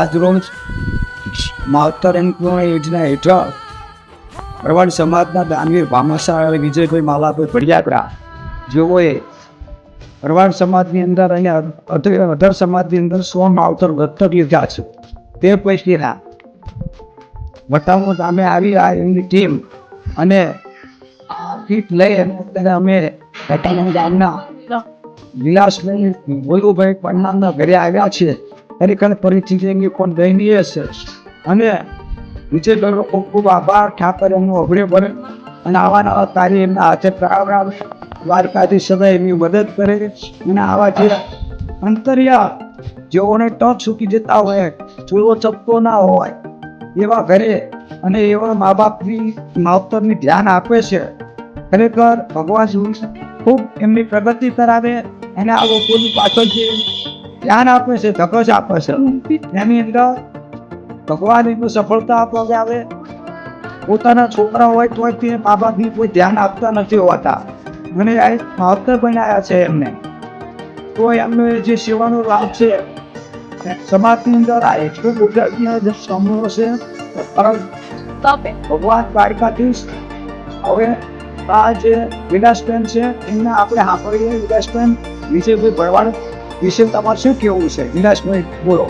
આજરોજ માવતર યોજના હેઠળ ભરવાડ સમાજના દાનવીર ભામાશાહ વિજયભાઈ માલાભાઈ ભડિયાત્રા જેઓએ ભરવાડ સમાજની અંદર અહીંયા અધર સમાજની અંદર 100 માવતર દત્તક લીધા છે. તે પૈકીના વટાવણ સામે આવી આ એમની ટીમ અને કીટ લઈ અને અમે વટાવણ ગામના વિલાસભાઈ ભોલુભાઈ પન્નાના ઘરે આવ્યા છીએ. ખરેખર પરિસ્થિતિ એમની પણ દયનીય છે અને વિજયભાઈનો ખૂબ ખૂબ આભાર. ઠાકર એમનો અભડે બને અને આવા નવા કાર્ય એમના હાથે કરાવડાવે, દ્વારકાથી સદાય એમની મદદ કરે અને આવા જે અંતરિયા જેઓને ટચ ચૂકી જતા હોય, ચૂલો ચપતો ના હોય એવા ઘરે અને એવા મા બાપની માવતરની ધ્યાન આપે છે. ખરેખર ભગવાન ખૂબ એમની પ્રગતિ કરાવે અને આ લોકોની પાછળ જે ધ્યાન આપે છે, ધગજ આપે છે, એની અંદર ભગવાન એમને સફળતા આપવા આવે. પોતાના છોકરા હોય તો તે મા બાપની કોઈ ધ્યાન આપતા નથી હોતા અને આ માવતર બનાવ્યા છે એમને, તો એમને જે સેવાનો લાભ છે સમાજની અંદર આ એટલું ગુજરાતના જે સમૂહ છે. ભગવાન દ્વારકાધીશ હવે આ જે વિલાસબેન છે એમને આપણે સાંભળીએ. વિલાસબેન વિજયભાઈ ભરવાડ વિશે તમારે શું કહેવું છે? વિલાસભાઈ બોલો.